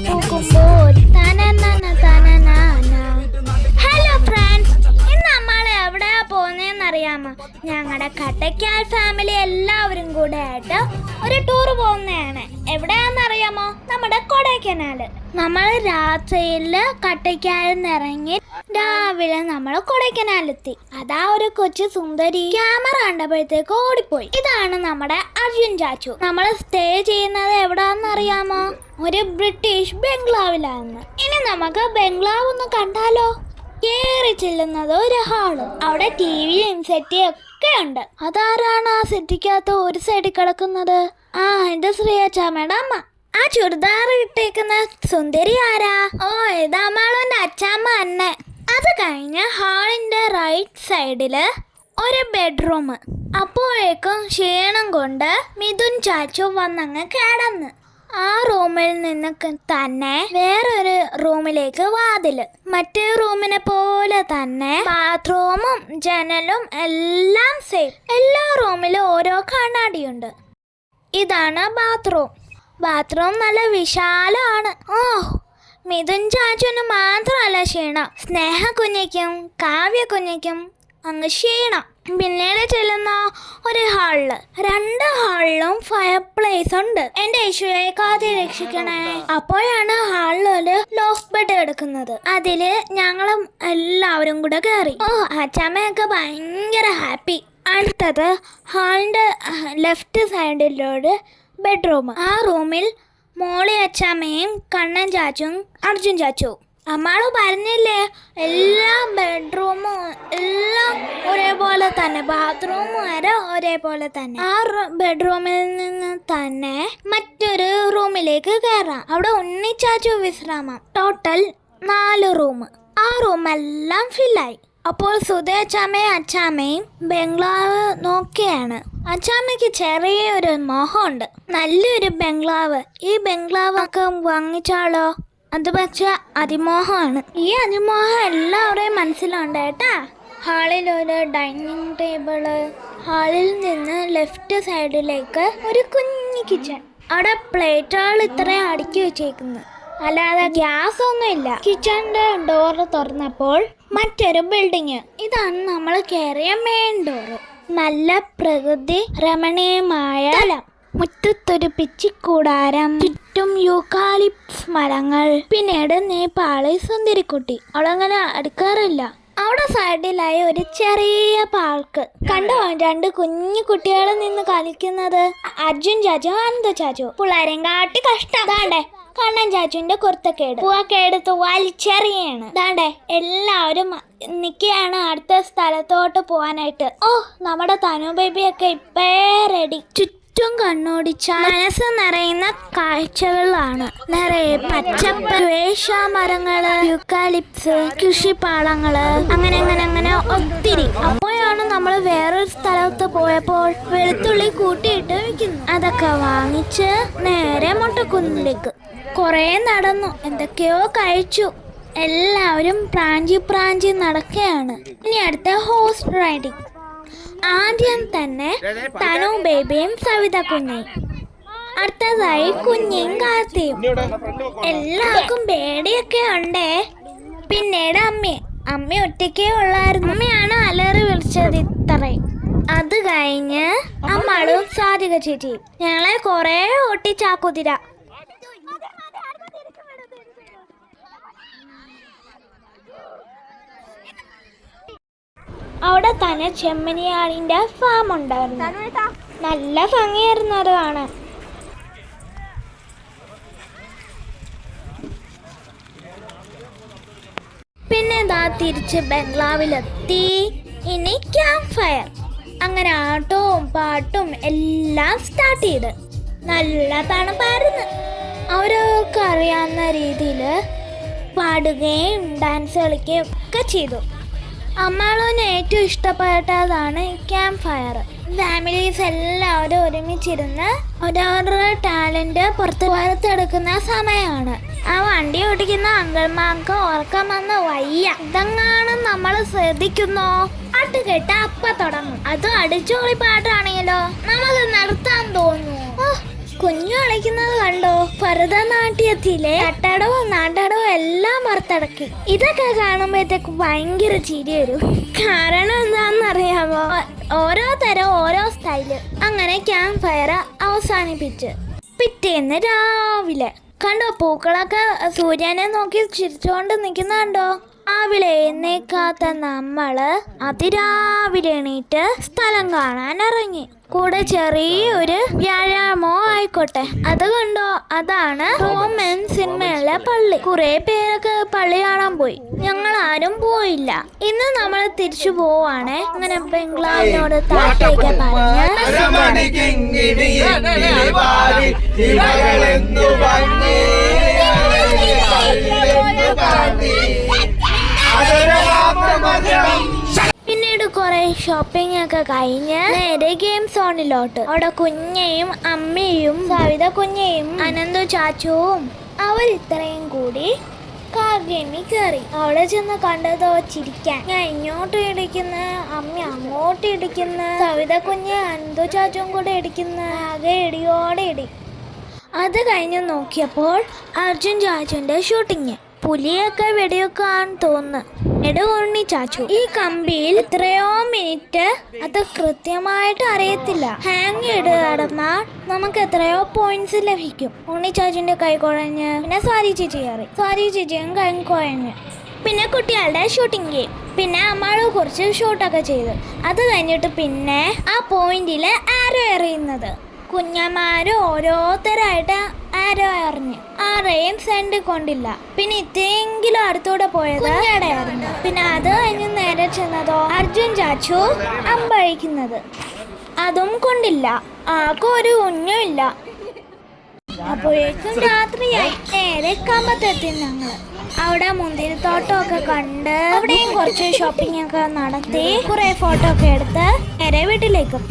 പൂക്കുമ്പോൾ hello friends, ഇന്ന് നമ്മൾ എവിടെയാ പോകുന്നതെന്നറിയാമോ? ഞങ്ങളുടെ കട്ടയ്ക്കാൽ ഫാമിലി എല്ലാവരും കൂടെ ആയിട്ട് ഒരു ടൂർ പോകുന്നതാണ്. എവിടെയാണെന്നറിയാമോ? നമ്മുടെ കൊടൈക്കനാല്. നമ്മൾ രാത്രിയിൽ കട്ടയ്ക്കാലിൽ നിന്ന് ഇറങ്ങി രാവിലെ നമ്മൾ കൊടൈക്കനാലെത്തി. അതാ ഒരു കൊച്ചു സുന്ദരി ക്യാമറ കണ്ടപ്പോഴത്തേക്ക് ഓടിപ്പോയി. ഇതാണ് നമ്മുടെ അർജുൻ ചാച്ചു. നമ്മൾ സ്റ്റേ ചെയ്യുന്നത് എവിടാന്നറിയാമോ? ഒരു ബ്രിട്ടീഷ് ബംഗ്ലാവിലാണ്. ഇനി നമുക്ക് ബംഗ്ലാവ് ഒന്ന് കണ്ടാലോ? കേറി ചെല്ലുന്നത് ഒരു ഹാള്. അവിടെ ടിവിയും സെറ്റിയും ഒക്കെ ഉണ്ട്. അതാരാണ് ആ സെറ്റിക്കകത്ത് ഒരു സൈഡിൽ കിടക്കുന്നത്? എന്റെ ശ്രീയച്ചാമ്മയുടെ അമ്മ. ആ ചുരിദാർ ഇട്ടേക്കുന്ന സുന്ദരി ആരാ? ഇതാമാളുന്റെ അച്ചാമ്മ തന്നെ. അത് കഴിഞ്ഞ് ഹാളിന്റെ റൈറ്റ് സൈഡില് ഒരു ബെഡ്റൂം. അപ്പോഴേക്കും ക്ഷീണം കൊണ്ട് മിഥുൻ ചാച്ചു വന്നങ്ങ് കിടന്ന്. ആ റൂമിൽ നിന്ന് തന്നെ വേറൊരു റൂമിലേക്ക് വാതില്. മറ്റേ റൂമിനെ പോലെ തന്നെ ബാത്റൂമും ജനലും എല്ലാം സെയിം. എല്ലാ റൂമിലും ഓരോ കണ്ണാടിയുണ്ട്. ഇതാണ് ബാത്റൂം. ബാത്റൂം നല്ല വിശാലമാണ്. മിഥുൻ ചാച്ചുന് മാത്രമല്ല ക്ഷീണം, സ്നേഹ കുഞ്ഞിക്കും കാവ്യ കുഞ്ഞിക്കും അങ്ങ് ക്ഷീണം. പിന്നീട് ചെല്ലുന്ന ഒരു ഹാളില്, 2 ഹാളിലും ഫയർ പ്ലേസ് ഉണ്ട്. എന്റെ യേശുവെ കാത്തി രക്ഷിക്കണേ. അപ്പോഴാണ് ഹാളിൽ ഒരു ലോഫ് ബെഡ് എടുക്കുന്നത്. അതില് ഞങ്ങളും എല്ലാവരും കൂടെ കയറി. അച്ഛമ്മയൊക്കെ ഭയങ്കര ഹാപ്പി. അടുത്തത് ഹാളിന്റെ ലെഫ്റ്റ് സൈഡിലൊരു ബെഡ്റൂം. ആ റൂമിൽ മോളി അച്ചാമ്മയും കണ്ണൻ ചാച്ചും അർജുൻ ചാച്ചുവും. അമ്മാള് പറഞ്ഞില്ലേ, എല്ലാ ബെഡ്റൂമും എല്ലാം ഒരേപോലെ തന്നെ, ബാത്റൂം വരെ ഒരേപോലെ തന്നെ. ആ ബെഡ്റൂമിൽ നിന്ന് തന്നെ മറ്റൊരു റൂമിലേക്ക് കയറാം. അവിടെ ഉണ്ണിച്ചാച്ചു വിശ്രാമം. Total 4 room. ആ റൂമെല്ലാം ഫില്ലായി. അപ്പോൾ സുധയച്ചാമ്മയും അച്ചാമ്മയും ബംഗ്ലാവ് നോക്കിയാണ്. അച്ചാമ്മയ്ക്ക് ചെറിയൊരു മോഹമുണ്ട്, നല്ലൊരു ബംഗ്ലാവ്. ഈ ബംഗ്ലാവ് ഒക്കെ വാങ്ങിച്ചാലോ? അത് പക്ഷെ അതിമോഹമാണ്. ഈ അതിമോഹം എല്ലാവരുടെയും മനസ്സിലുണ്ട് കേട്ടാ. ഹാളിൽ ഒരു ഡൈനിങ് ടേബിള്. ഹാളിൽ നിന്ന് ലെഫ്റ്റ് സൈഡിലേക്ക് ഒരു കുഞ്ഞു കിച്ചൺ. അവിടെ പ്ലേറ്റുകൾ ഇത്രയും അടുക്കി വെച്ചേക്കുന്നു, അല്ലാതെ ഗ്യാസ് ഒന്നും ഇല്ല. കിച്ചണിന്റെ ഡോറ് തുറന്നപ്പോൾ മറ്റൊരു ബിൽഡിങ്. ഇതാണ് നമ്മൾ കയറിയ മെയിൻ ഡോറ്. നല്ല പ്രകൃതി രമണീയമായ സ്ഥലം. മുറ്റത്തൊരു പിച്ചിക്കൂടാരം, ചുറ്റും യൂക്കാലിപ്സ് മരങ്ങൾ. പിന്നീട് നേപ്പാളി സുന്ദരിക്കുട്ടി. അവളങ്ങനെ അടുക്കാറില്ല. അവിടെ സൈഡിലായി ഒരു ചെറിയ പാർക്ക്. കണ്ടോ 2 കുഞ്ഞു കുട്ടികൾ നിന്ന് കളിക്കുന്നത്? അർജുൻ ചാച്ചു അനന്ത ചാച്ചു. പിള്ളേരെയും കാട്ടി കഷ്ടം. ദാണ്ടേ കണ്ണൻ ചാച്ചുവിന്റെ കുർത്തക്കേട് പൂവൊക്കെ എടുത്ത് വലിച്ചെറിയാണ്. ദാണ്ടേ എല്ലാവരും നിൽക്കുകയാണ് അടുത്ത സ്ഥലത്തോട്ട് പോവാനായിട്ട്. നമ്മുടെ തനു ബേബിയൊക്കെ ഇപ്പേ റെഡി. ചുറ്റും കണ്ണോടിച്ച മനസ്സ് നിറയുന്ന കാഴ്ചകളാണ്. നിറയെ പച്ചപ്പ്, വേഷമരങ്ങള്, യൂക്കാലിപ്സ്, കൃഷിപ്പാടങ്ങള്, അങ്ങനെ ഒത്തിരി. അപ്പോഴാണ് നമ്മൾ വേറൊരു സ്ഥലത്ത് പോയപ്പോൾ വെളുത്തുള്ളി കൂട്ടിയിട്ട് വെക്കുന്നു. അതൊക്കെ വാങ്ങിച്ച് നേരെ മൊട്ടക്കുന്നിലേക്ക് കുറേ നടന്നു, എന്തൊക്കെയോ കഴിച്ചു. എല്ലാവരും പ്രാഞ്ചി നടക്കുകയാണ്. ഇനി അടുത്ത ഹോഴ്സ് റൈഡിങ്. ആദ്യം തന്നെ തനു ബേബിയും സവിത കുഞ്ഞയും, അടുത്തതായി കുഞ്ഞയും കാർത്തിയും. എല്ലാവർക്കും പേടിയൊക്കെ ഉണ്ടേ. പിന്നീട് അമ്മ ഒറ്റയ്ക്കേ ഉള്ളായിരുന്നു. അമ്മയാണ് അലറി വിളിച്ചത് ഇത്രയും. അത് കഴിഞ്ഞ് അമ്മളും സാധിക ചേച്ചിയും ഞങ്ങളെ കുറേ ഓട്ടിച്ചാക്കുതിര. അവിടെ തന്നെ ചെമ്മനിയാളിന്റെ ഫാം ഉണ്ടായിരുന്നു. നല്ല ഭംഗിയായിരുന്നു അത് കാണാൻ. പിന്നെ തിരിച്ച് ബംഗ്ലാവിലെത്തി. ഇനി ക്യാമ്പ് ഫയർ. അങ്ങനെ ആട്ടവും പാട്ടും എല്ലാം സ്റ്റാർട്ട് ചെയ്ത്. നല്ല തണുപ്പായിരുന്നു. അവരവർക്ക് അറിയാവുന്ന രീതിയിൽ പാടുകയും ഡാൻസ് കളിക്കുകയും ഒക്കെ ചെയ്തു. അമ്മാളൂന് ഏറ്റവും ഇഷ്ടപ്പെട്ടതാണ് ക്യാമ്പ് ഫയർ. ഫാമിലീസ് എല്ലാവരും ഒരുമിച്ചിരുന്ന് ഓരോരുടെ ടാലന്റ് പുറത്തെടുക്കുന്ന സമയമാണ്. ആ വണ്ടി ഓടിക്കുന്ന അങ്കിൾമാർക്ക് ഉറക്കം വന്ന് വയ്യ. ഇതെങ്ങാനും നമ്മൾ ശ്രദ്ധിക്കുന്നോ? പാട്ട് കേട്ട അപ്പ തുടങ്ങും. അത് അടിച്ചുപൊളി പാട്ടാണെങ്കിലോ നമുക്ക് നിർത്താൻ തോന്നുന്നു. കുഞ്ഞുകൾ കളിക്കുന്നത് കണ്ടോ? ഭരതനാട്യത്തിലെ തട്ടടവും നാട്ടടവും എല്ലാം പുറത്തടക്കി. ഇതൊക്കെ കാണുമ്പോഴത്തേക്ക് ഭയങ്കര ചിരി വരും. കാരണം എന്താണെന്നറിയാമോ? ഓരോ തരം ഓരോ സ്റ്റൈല്. അങ്ങനെ ക്യാമ്പ് ഫയർ അവസാനിപ്പിച്ച് പിറ്റേന്ന് രാവിലെ കണ്ടോ, പൂക്കളൊക്കെ സൂര്യനെ നോക്കി ചിരിച്ചുകൊണ്ട് നിൽക്കുന്ന കണ്ടോ? രാവിലെ എഴുന്നേക്കാത്ത നമ്മള് അതിരാവിലെ എണീറ്റ് സ്ഥലം കാണാൻ ഇറങ്ങി. കൂടെ ചെറിയൊരു വ്യായാമോ ആയിക്കോട്ടെ. അത് കണ്ടോ, അതാണ് റോമൻ സിനിമയിലെ പള്ളി. കുറെ പേരൊക്കെ പള്ളി കാണാൻ പോയി, ഞങ്ങൾ ആരും പോയില്ല. ഇന്ന് നമ്മൾ തിരിച്ചു പോവാണ്. അങ്ങനെ ബംഗ്ലാവിനോട് താട്ടേക്ക് പറഞ്ഞ് പിന്നീട് കുറെ ഷോപ്പിംഗ് ഒക്കെ കഴിഞ്ഞ് നേരെ ഗെയിം സോണിലോട്ട്. അവിടെ കുഞ്ഞയും അമ്മയും സവിത കുഞ്ഞയും അനന്തു ചാച്ചുവും അവരിത്രയും കൂടി കാർ ഗെയിമിൽ കയറി. അവിടെ ചെന്ന് കണ്ടതോ ചിരിക്കാൻ. ഞാൻ ഇങ്ങോട്ട് ഇടിക്കുന്ന, അമ്മ അങ്ങോട്ട് ഇടിക്കുന്ന, സവിത കുഞ്ഞ് അനന്തു ചാച്ചുവും കൂടെ ഇടിക്കുന്ന. ആകെ ഇടിയോടെ ഇടി. അത് കഴിഞ്ഞ് നോക്കിയപ്പോൾ അർജുൻ ചാച്ചുവിന്റെ ഷൂട്ടിങ്. പുലിയൊക്കെ വെടിവെക്കാൻ തോന്നുന്നു. ഉണ്ണി ചാച്ചു, ഈ കമ്പിയിൽ എത്രയോ മിനിറ്റ് അത് കൃത്യമായിട്ട് അറിയത്തില്ല. ഹാങ് ചെയ്ത് നടന്നാൽ നമുക്ക് എത്രയോ പോയിന്റ്സ് ലഭിക്കും. ഉണ്ണി ചാച്ചുവിന്റെ കൈ കുഴഞ്ഞ്. പിന്നെ സ്വാതി ചേച്ചി കയറി. സ്വാതി ചേച്ചിയും കൈ കുഴഞ്ഞ്. പിന്നെ കുട്ടികളുടെ ഷൂട്ടിംഗ് ഗെയിം. പിന്നെ അമ്മാള് കുറച്ച് ഷൂട്ടൊക്കെ ചെയ്ത്. അത് കഴിഞ്ഞിട്ട് പിന്നെ ആ പോയിന്റിൽ ആരോ എറിയുന്നത്. കുഞ്ഞന്മാര് ഓരോരുത്തരായിട്ട് ആരോ എറിഞ്ഞു. ആരെയും സെന്റ് കൊണ്ടില്ല. പിന്നെ ഇത്രയെങ്കിലും അടുത്തൂടെ പോയത് കുഞ്ഞടയായിരുന്നു. പിന്നെ അത് കഴിഞ്ഞ് നേരെ ചെന്നതോ അർജുൻ ചാച്ചു അമ്പഴിക്കുന്നത്. അതും കൊണ്ടില്ല. ആർക്കും ഒരു കുഞ്ഞുമില്ല. അപ്പോഴേക്കും രാത്രിയായി. നേരെ കമ്പത്തെത്തി ഞങ്ങള്. അവിടെ മുന്തിരിത്തോട്ടമൊക്കെ കണ്ട് അവിടെയും കുറച്ച് ഷോപ്പിംഗ് ഒക്കെ നടത്തി കുറെ ഫോട്ടോ ഒക്കെ എടുത്ത് നേരെ വീട്ടിലേക്കും.